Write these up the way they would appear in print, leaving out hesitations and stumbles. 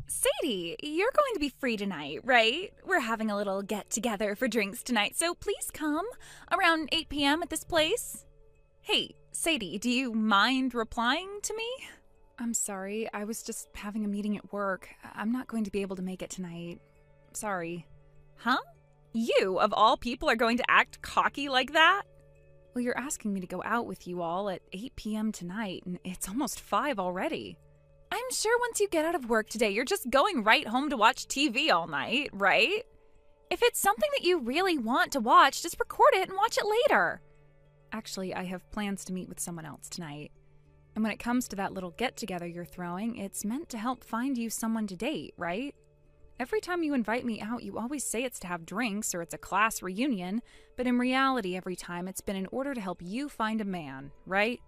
Sadie, you're going to be free tonight, right? We're having a little get-together for drinks tonight, so please come around 8 p.m. at this place. Hey, Sadie, do you mind replying to me? I'm sorry, I was just having a meeting at work. I'm not going to be able to make it tonight. Sorry. Huh? You, of all people, are going to act cocky like that? Well, you're asking me to go out with you all at 8 p.m. tonight, and it's almost 5 already. I'm sure once you get out of work today, you're just going right home to watch TV all night, right? If it's something that you really want to watch, just record it and watch it later. Actually, I have plans to meet with someone else tonight. And when it comes to that little get-together you're throwing, it's meant to help find you someone to date, right? Every time you invite me out, you always say it's to have drinks or it's a class reunion, but in reality, every time it's been in order to help you find a man, right?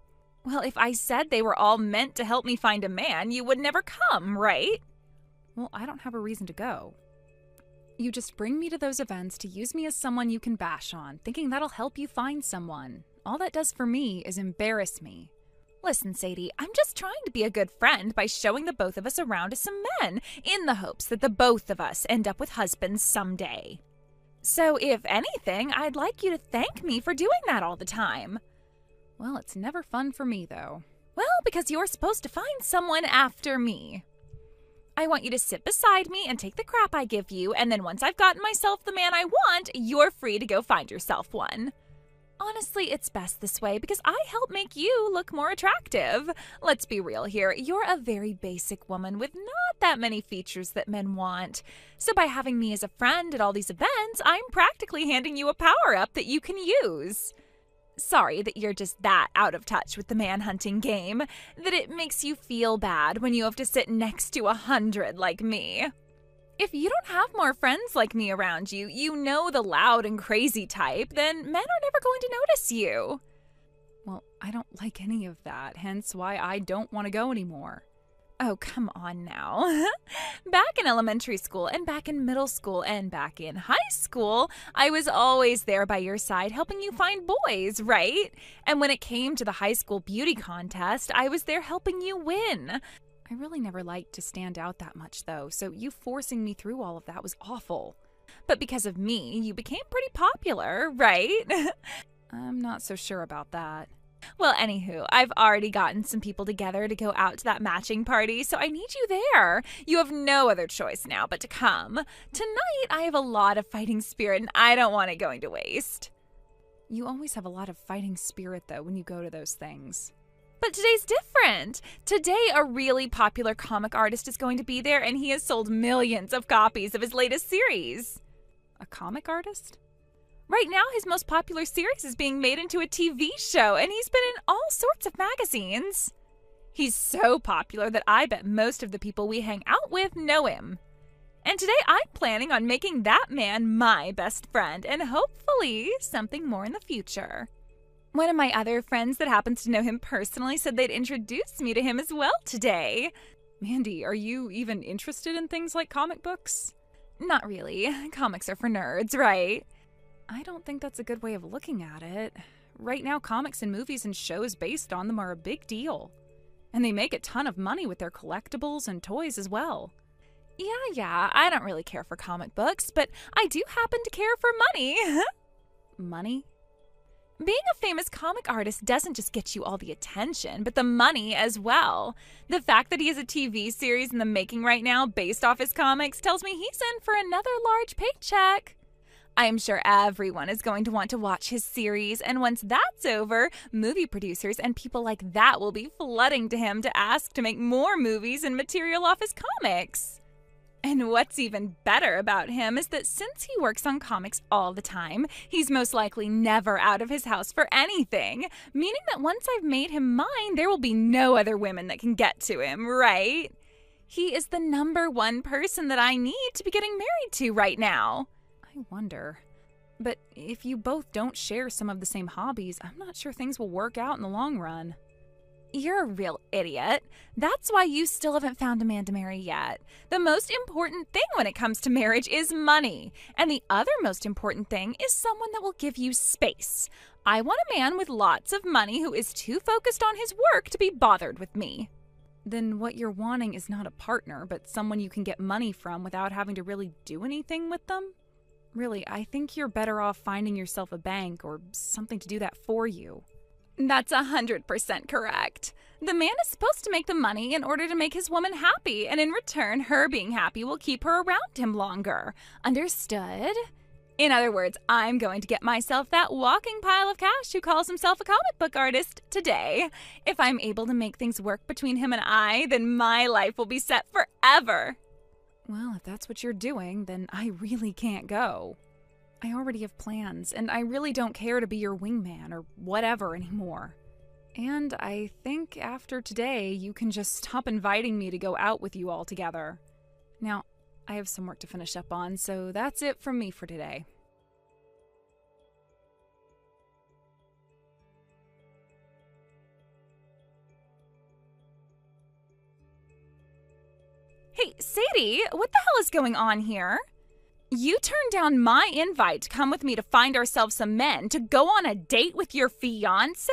Well, if I said they were all meant to help me find a man, you would never come, right? Well, I don't have a reason to go. You just bring me to those events to use me as someone you can bash on, thinking that'll help you find someone. All that does for me is embarrass me. Listen, Sadie, I'm just trying to be a good friend by showing the both of us around to some men, in the hopes that the both of us end up with husbands someday. So, if anything, I'd like you to thank me for doing that all the time. Well, it's never fun for me, though. Well, because you're supposed to find someone after me. I want you to sit beside me and take the crap I give you, and then once I've gotten myself the man I want, you're free to go find yourself one. Honestly, it's best this way because I help make you look more attractive. Let's be real here. You're a very basic woman with not that many features that men want. So by having me as a friend at all these events, I'm practically handing you a power-up that you can use. Sorry that you're just that out of touch with the man-hunting game, that it makes you feel bad when you have to sit next to 100 like me. If you don't have more friends like me around you, you know the loud and crazy type, then men are never going to notice you. Well, I don't like any of that, hence why I don't want to go anymore. Oh, come on now. Back in elementary school and back in middle school and back in high school, I was always there by your side helping you find boys, right? And when it came to the high school beauty contest, I was there helping you win. I really never liked to stand out that much, though, so you forcing me through all of that was awful. But because of me, you became pretty popular, right? I'm not so sure about that. Well, anywho, I've already gotten some people together to go out to that matching party, so I need you there. You have no other choice now but to come. Tonight, I have a lot of fighting spirit, and I don't want it going to waste. You always have a lot of fighting spirit, though, when you go to those things. But today's different. Today, a really popular comic artist is going to be there, and he has sold millions of copies of his latest series. A comic artist? Right now, his most popular series is being made into a TV show, and he's been in all sorts of magazines. He's so popular that I bet most of the people we hang out with know him. And today, I'm planning on making that man my best friend, and hopefully something more in the future. One of my other friends that happens to know him personally said they'd introduce me to him as well today. Mandy, are you even interested in things like comic books? Not really. Comics are for nerds, right? I don't think that's a good way of looking at it. Right now, comics and movies and shows based on them are a big deal. And they make a ton of money with their collectibles and toys as well. Yeah, I don't really care for comic books, but I do happen to care for money. Money? Being a famous comic artist doesn't just get you all the attention, but the money as well. The fact that he has a TV series in the making right now based off his comics tells me he's in for another large paycheck. I'm sure everyone is going to want to watch his series, and once that's over, movie producers and people like that will be flooding to him to ask to make more movies and material off his comics. And what's even better about him is that since he works on comics all the time, he's most likely never out of his house for anything, meaning that once I've made him mine, there will be no other women that can get to him, right? He is the #1 person that I need to be getting married to right now. I wonder. But if you both don't share some of the same hobbies, I'm not sure things will work out in the long run. You're a real idiot. That's why you still haven't found a man to marry yet. The most important thing when it comes to marriage is money. And the other most important thing is someone that will give you space. I want a man with lots of money who is too focused on his work to be bothered with me. then what you're wanting is not a partner, but someone you can get money from without having to really do anything with them? Really, I think you're better off finding yourself a bank or something to do that for you. That's 100% correct. The man is supposed to make the money in order to make his woman happy, and in return, her being happy will keep her around him longer. Understood? In other words, I'm going to get myself that walking pile of cash who calls himself a comic book artist today. If I'm able to make things work between him and I, then my life will be set forever. Well, if that's what you're doing, then I really can't go. I already have plans, and I really don't care to be your wingman or whatever anymore. And I think after today, you can just stop inviting me to go out with you all together. Now, I have some work to finish up on, so that's it from me for today. Hey, Sadie, what the hell is going on here? You turned down my invite to come with me to find ourselves some men to go on a date with your fiancé?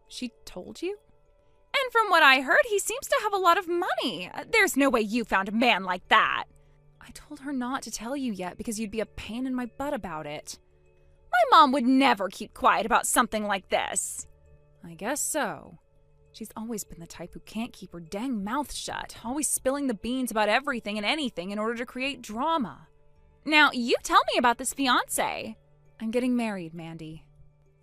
She told you? And from what I heard, he seems to have a lot of money. There's no way you found a man like that. I told her not to tell you yet because you'd be a pain in my butt about it. My mom would never keep quiet about something like this. I guess so. She's always been the type who can't keep her dang mouth shut, always spilling the beans about everything and anything in order to create drama. Now, you tell me about this fiancé. I'm getting married, Mandy.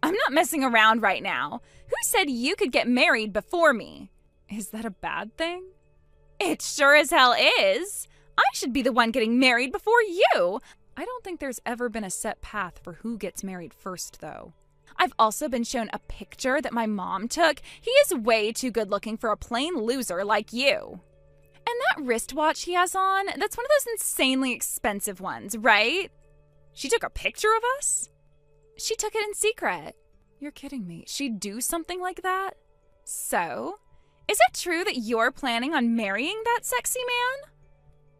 I'm not messing around right now. Who said you could get married before me? Is that a bad thing? It sure as hell is. I should be the one getting married before you. I don't think there's ever been a set path for who gets married first, though. I've also been shown a picture that my mom took. He is way too good looking for a plain loser like you. And that wristwatch he has on, that's one of those insanely expensive ones, right? She took a picture of us? She took it in secret. You're kidding me. She'd do something like that? So, is it true that you're planning on marrying that sexy man?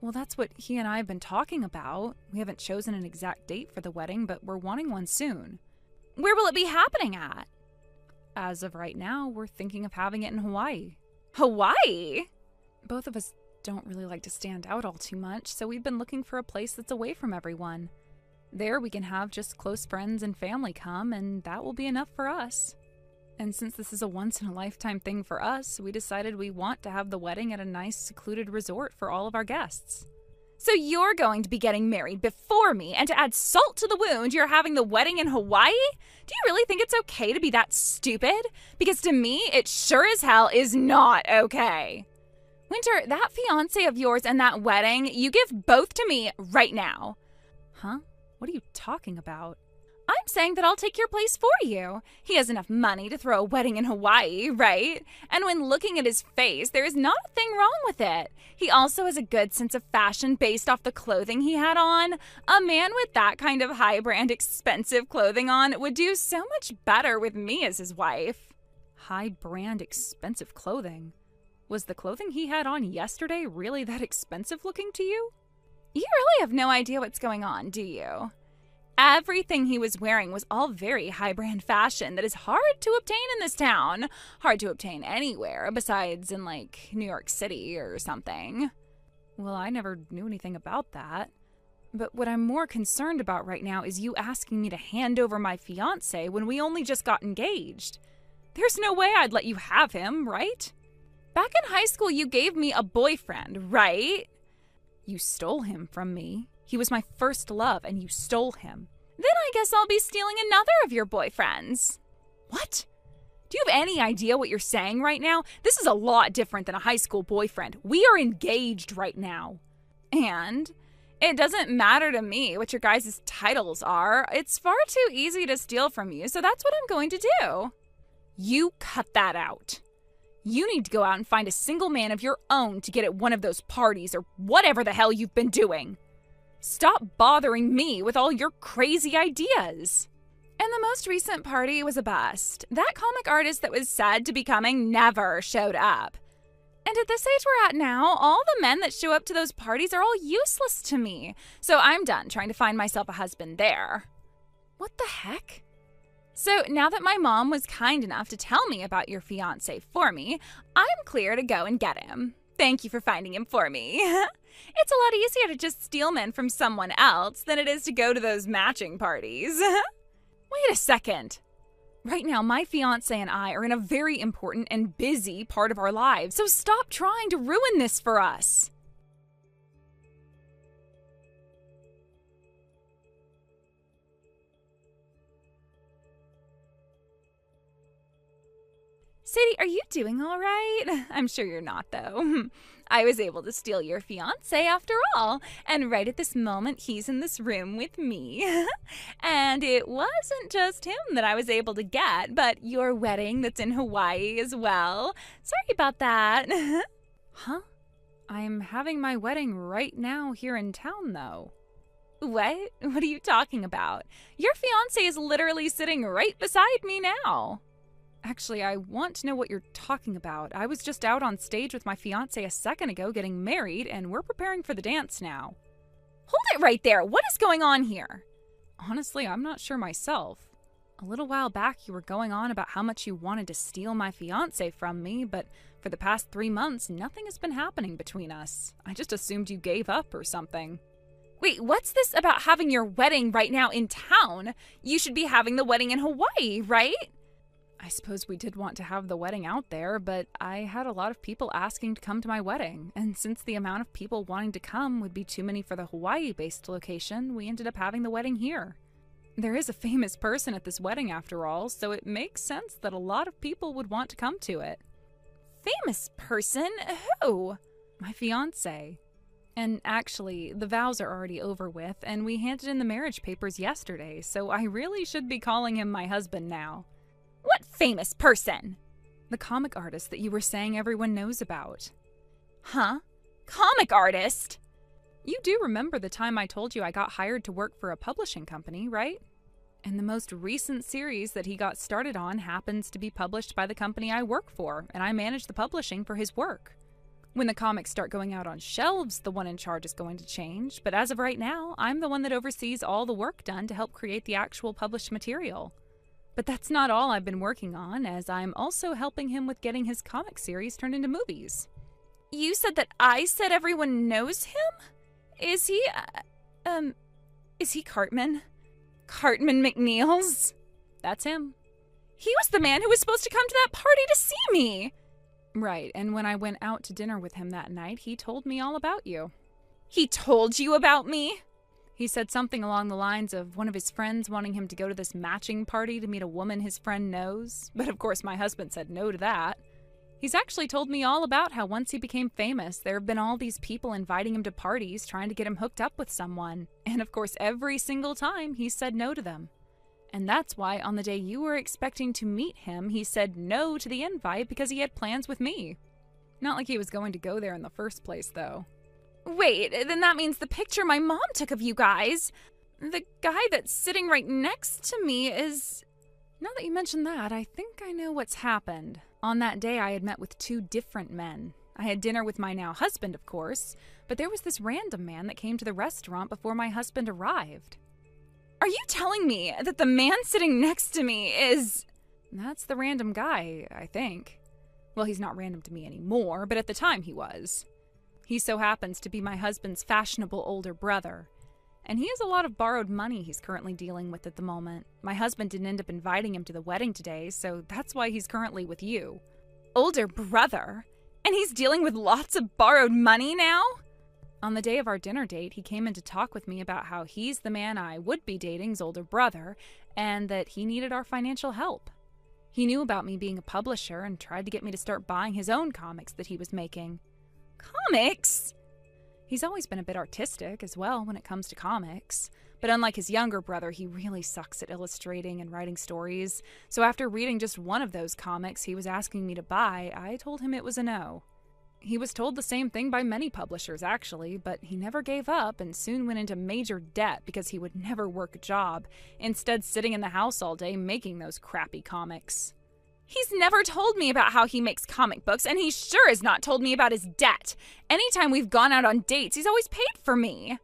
Well, that's what he and I have been talking about. We haven't chosen an exact date for the wedding, but we're wanting one soon. Where will it be happening at? As of right now, we're thinking of having it in Hawaii. Hawaii? Both of us don't really like to stand out all too much, so we've been looking for a place that's away from everyone. There we can have just close friends and family come, and that will be enough for us. And since this is a once-in-a-lifetime thing for us, we decided we want to have the wedding at a nice, secluded resort for all of our guests. So you're going to be getting married before me, and to add salt to the wound, you're having the wedding in Hawaii? Do you really think it's okay to be that stupid? Because to me, it sure as hell is not okay. Winter, that fiancé of yours and that wedding, you give both to me right now. Huh? What are you talking about? I'm saying that I'll take your place for you. He has enough money to throw a wedding in Hawaii, right? And when looking at his face, there is not a thing wrong with it. He also has a good sense of fashion based off the clothing he had on. A man with that kind of high-brand expensive clothing on would do so much better with me as his wife. High-brand expensive clothing? Was the clothing he had on yesterday really that expensive looking to you? You really have no idea what's going on, do you? Everything he was wearing was all very high-brand fashion that is hard to obtain in this town. Hard to obtain anywhere besides in, like, New York City or something. Well, I never knew anything about that. But what I'm more concerned about right now is you asking me to hand over my fiancé when we only just got engaged. There's no way I'd let you have him, right? Back in high school, you gave me a boyfriend, right? You stole him from me. He was my first love, and you stole him. Then I guess I'll be stealing another of your boyfriends. What? Do you have any idea what you're saying right now? This is a lot different than a high school boyfriend. We are engaged right now. And it doesn't matter to me what your guys' titles are. It's far too easy to steal from you, so that's what I'm going to do. You cut that out. You need to go out and find a single man of your own to get at one of those parties or whatever the hell you've been doing. Stop bothering me with all your crazy ideas. And the most recent party was a bust. That comic artist that was said to be coming never showed up. And at this age we're at now, all the men that show up to those parties are all useless to me. So I'm done trying to find myself a husband there. What the heck? So now that my mom was kind enough to tell me about your fiance for me, I'm clear to go and get him. Thank you for finding him for me. It's a lot easier to just steal men from someone else than it is to go to those matching parties. Wait a second. Right now, my fiance and I are in a very important and busy part of our lives, so stop trying to ruin this for us. Sadie, are you doing all right? I'm sure you're not, though. I was able to steal your fiancé after all, and right at this moment, he's in this room with me. And it wasn't just him that I was able to get, but your wedding that's in Hawaii as well. Sorry about that. Huh? I'm having my wedding right now here in town, though. What? What are you talking about? Your fiancé is literally sitting right beside me now. Actually, I want to know what you're talking about. I was just out on stage with my fiancé a second ago getting married, and we're preparing for the dance now. Hold it right there! What is going on here? Honestly, I'm not sure myself. A little while back, you were going on about how much you wanted to steal my fiancé from me, but for the past 3 months, nothing has been happening between us. I just assumed you gave up or something. Wait, what's this about having your wedding right now in town? You should be having the wedding in Hawaii, right? I suppose we did want to have the wedding out there, but I had a lot of people asking to come to my wedding, and since the amount of people wanting to come would be too many for the Hawaii-based location, we ended up having the wedding here. There is a famous person at this wedding after all, so it makes sense that a lot of people would want to come to it. Famous person? Who? My fiancé. And actually, the vows are already over with, and we handed in the marriage papers yesterday, so I really should be calling him my husband now. What famous person? The comic artist that you were saying everyone knows about. Huh? Comic artist? You do remember the time I told you I got hired to work for a publishing company, right? And the most recent series that he got started on happens to be published by the company I work for, and I manage the publishing for his work. When the comics start going out on shelves, the one in charge is going to change, but as of right now, I'm the one that oversees all the work done to help create the actual published material. But that's not all I've been working on, as I'm also helping him with getting his comic series turned into movies. You said that I said everyone knows him? Is he Cartman? Cartman McNeils? That's him. He was the man who was supposed to come to that party to see me! Right, and when I went out to dinner with him that night, he told me all about you. He told you about me? He said something along the lines of one of his friends wanting him to go to this matching party to meet a woman his friend knows, but of course my husband said no to that. He's actually told me all about how once he became famous, there have been all these people inviting him to parties trying to get him hooked up with someone, and of course every single time he said no to them. And that's why on the day you were expecting to meet him, he said no to the invite because he had plans with me. Not like he was going to go there in the first place, though. Wait, then that means the picture my mom took of you guys. The guy that's sitting right next to me is... Now that you mention that, I think I know what's happened. On that day, I had met with 2 different men. I had dinner with my now husband, of course, but there was this random man that came to the restaurant before my husband arrived. Are you telling me that the man sitting next to me is... That's the random guy, I think. Well, he's not random to me anymore, but at the time he was. He so happens to be my husband's fashionable older brother. And he has a lot of borrowed money he's currently dealing with at the moment. My husband didn't end up inviting him to the wedding today, so that's why he's currently with you. Older brother? And he's dealing with lots of borrowed money now? On the day of our dinner date, he came in to talk with me about how he's the man I would be dating's older brother, and that he needed our financial help. He knew about me being a publisher and tried to get me to start buying his own comics that he was making. Comics? He's always been a bit artistic as well when it comes to comics, but unlike his younger brother, he really sucks at illustrating and writing stories, so after reading just one of those comics he was asking me to buy, I told him it was a no. He was told the same thing by many publishers, actually, but he never gave up and soon went into major debt because he would never work a job, instead sitting in the house all day making those crappy comics. He's never told me about how he makes comic books, and he sure has not told me about his debt. Anytime we've gone out on dates, he's always paid for me.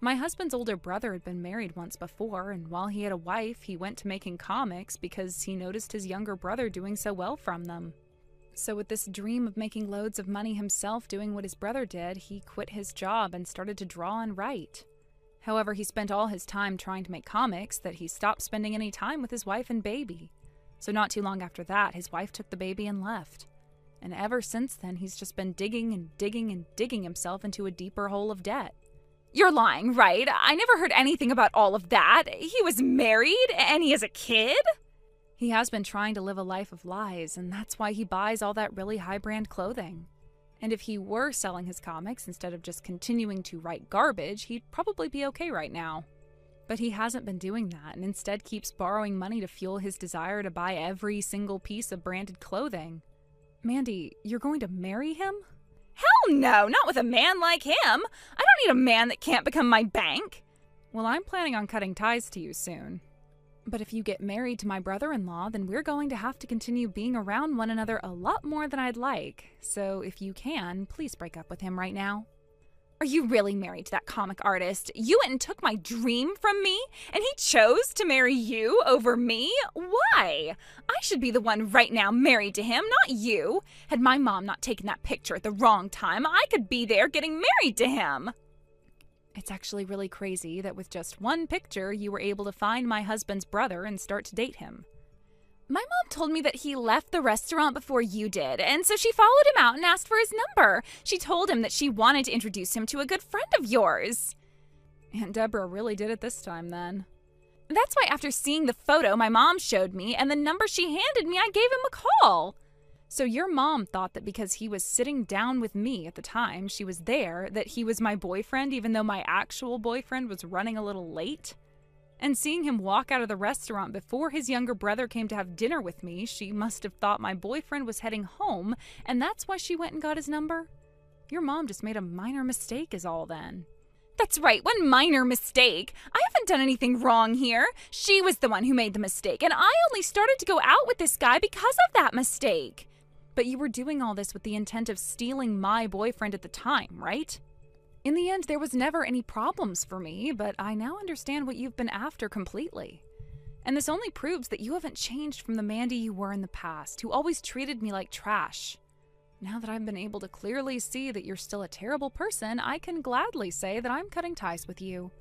My husband's older brother had been married once before, and while he had a wife, he went to making comics because he noticed his younger brother doing so well from them. So with this dream of making loads of money himself doing what his brother did, he quit his job and started to draw and write. However, he spent all his time trying to make comics that he stopped spending any time with his wife and baby. So not too long after that, his wife took the baby and left. And ever since then, he's just been digging and digging and digging himself into a deeper hole of debt. You're lying, right? I never heard anything about all of that. He was married and he has a kid? He has been trying to live a life of lies, and that's why he buys all that really high-brand clothing. And if he were selling his comics instead of just continuing to write garbage, he'd probably be okay right now. But he hasn't been doing that, and instead keeps borrowing money to fuel his desire to buy every single piece of branded clothing. Mandy, you're going to marry him? Hell no, not with a man like him. I don't need a man that can't become my bank. Well, I'm planning on cutting ties to you soon. But if you get married to my brother-in-law, then we're going to have to continue being around one another a lot more than I'd like. So if you can, please break up with him right now. Are you really married to that comic artist? You went and took my dream from me, and he chose to marry you over me? Why? I should be the one right now married to him, not you. Had my mom not taken that picture at the wrong time, I could be there getting married to him. It's actually really crazy that with just one picture, you were able to find my husband's brother and start to date him. My mom told me that he left the restaurant before you did, and so she followed him out and asked for his number. She told him that she wanted to introduce him to a good friend of yours. Aunt Deborah really did it this time, then. That's why after seeing the photo my mom showed me and the number she handed me, I gave him a call. So your mom thought that because he was sitting down with me at the time she was there, that he was my boyfriend, even though my actual boyfriend was running a little late? And seeing him walk out of the restaurant before his younger brother came to have dinner with me, she must have thought my boyfriend was heading home, and that's why she went and got his number? Your mom just made a minor mistake is all then. That's right, one minor mistake. I haven't done anything wrong here. She was the one who made the mistake, and I only started to go out with this guy because of that mistake. But you were doing all this with the intent of stealing my boyfriend at the time, right? In the end, there was never any problems for me, but I now understand what you've been after completely. And this only proves that you haven't changed from the Mandy you were in the past, who always treated me like trash. Now that I've been able to clearly see that you're still a terrible person, I can gladly say that I'm cutting ties with you.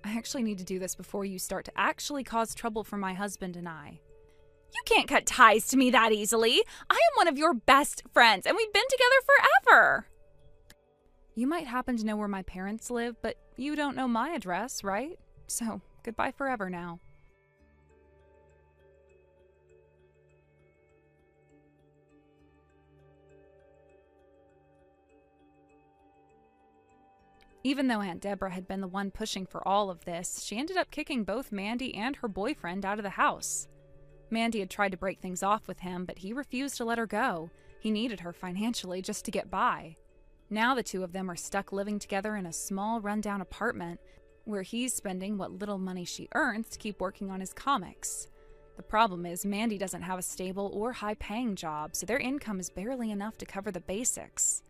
I actually need to do this before you start to actually cause trouble for my husband and I. You can't cut ties to me that easily. I am one of your best friends, and we've been together forever. You might happen to know where my parents live, but you don't know my address, right? So, goodbye forever now. Even though Aunt Deborah had been the one pushing for all of this, she ended up kicking both Mandy and her boyfriend out of the house. Mandy had tried to break things off with him, but he refused to let her go. He needed her financially just to get by. Now the two of them are stuck living together in a small rundown apartment where he's spending what little money she earns to keep working on his comics. The problem is Mandy doesn't have a stable or high-paying job, so their income is barely enough to cover the basics.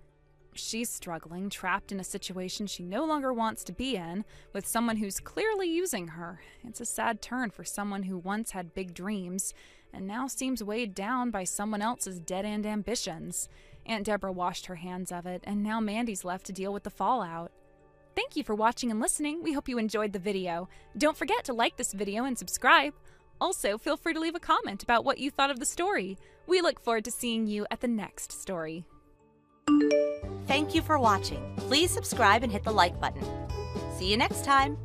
She's struggling, trapped in a situation she no longer wants to be in, with someone who's clearly using her. It's a sad turn for someone who once had big dreams, and now seems weighed down by someone else's dead-end ambitions. Aunt Deborah washed her hands of it, and now Mandy's left to deal with the fallout. Thank you for watching and listening. We hope you enjoyed the video. Don't forget to like this video and subscribe. Also, feel free to leave a comment about what you thought of the story. We look forward to seeing you at the next story. Thank you for watching. Please subscribe and hit the like button. See you next time.